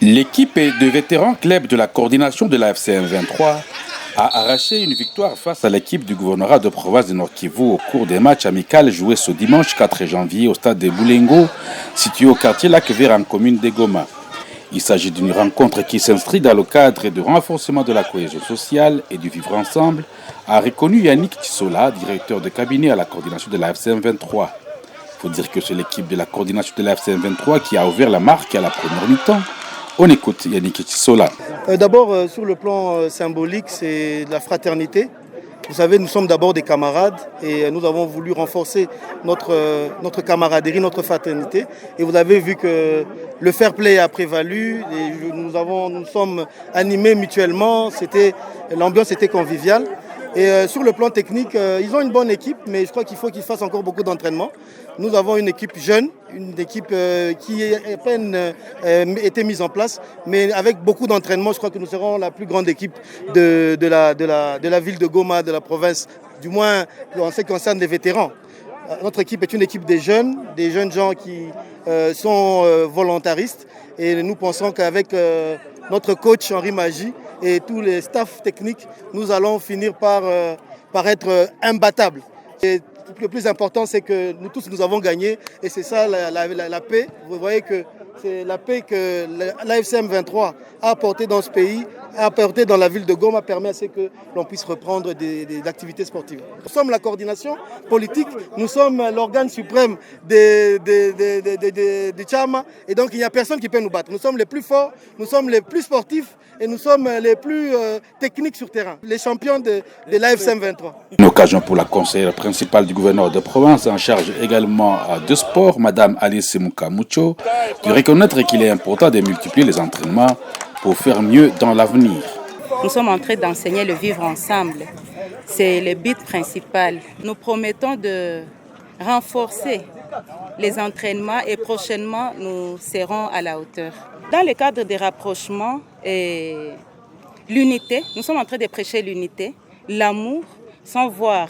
L'équipe de vétérans club de la coordination de la FCM 23 a arraché une victoire face à l'équipe du gouvernorat de province de Nord-Kivu au cours des matchs amicaux joués ce dimanche 4 janvier au stade de Boulengo, situé au quartier Lac-Vert en commune de Goma. Il s'agit d'une rencontre qui s'inscrit dans le cadre du renforcement de la cohésion sociale et du vivre ensemble, a reconnu Yannick Tissola, directeur de cabinet à la coordination de la FCM 23. Il faut dire que c'est l'équipe de la coordination de la FCM 23 qui a ouvert la marque à la première mi-temps. On écoute Yannick Tissola. D'abord, sur le plan symbolique, c'est de la fraternité. Vous savez, nous sommes d'abord des camarades et nous avons voulu renforcer notre camaraderie, notre fraternité. Et vous avez vu que le fair play a prévalu. Et nous sommes animés mutuellement. L'ambiance était conviviale. Et sur le plan technique, ils ont une bonne équipe, mais je crois qu'il faut qu'ils fassent encore beaucoup d'entraînement. Nous avons une équipe jeune, une équipe qui a à peine été mise en place, mais avec beaucoup d'entraînement, je crois que nous serons la plus grande équipe de la ville de Goma, de la province, du moins en ce qui concerne les vétérans. Notre équipe est une équipe des jeunes gens qui sont volontaristes, et nous pensons qu'avec notre coach Henri Magie et tous les staffs techniques, nous allons finir par être imbattables. Et le plus important, c'est que nous tous, nous avons gagné, et c'est ça la paix. Vous voyez que c'est la paix que l'AFCM 23 a apportée dans ce pays, a apporté dans la ville de Goma, permet à ce que l'on puisse reprendre des activités sportives. Nous sommes la coordination politique, nous sommes l'organe suprême des Tchama, et donc il n'y a personne qui peut nous battre. Nous sommes les plus forts, nous sommes les plus sportifs et nous sommes les plus techniques sur terrain, les champions de l'AFCM 23. Une occasion pour la conseillère principale du gouverneur de province en charge également de sport, Madame Alice Mukamucho, de reconnaître qu'il est important de multiplier les entraînements pour faire mieux dans l'avenir. Nous sommes en train d'enseigner le vivre ensemble. C'est le but principal. Nous promettons de renforcer les entraînements et prochainement nous serons à la hauteur. Dans le cadre des rapprochements et l'unité, nous sommes en train de prêcher l'unité, l'amour, sans voir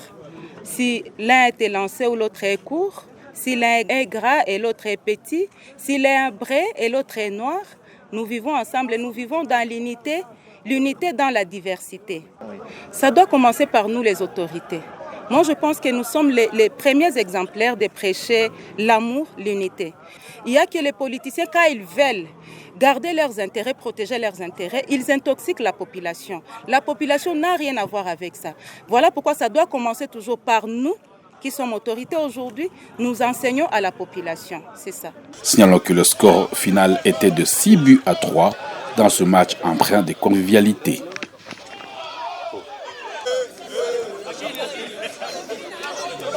si l'un a été lancé ou l'autre est court, si l'un est gras et l'autre est petit, si l'un est brun et l'autre est noir. Nous vivons ensemble et nous vivons dans l'unité dans la diversité. Ça doit commencer par nous, les autorités. Moi, je pense que nous sommes les premiers exemplaires de prêcher l'amour, l'unité. Il y a que les politiciens, quand ils veulent garder leurs intérêts, protéger leurs intérêts, ils intoxiquent la population. La population n'a rien à voir avec ça. Voilà pourquoi ça doit commencer toujours par nous, qui sommes autorités aujourd'hui, nous enseignons à la population. C'est ça. Signalons que le score final était de 6-3 dans ce match empreint de convivialité.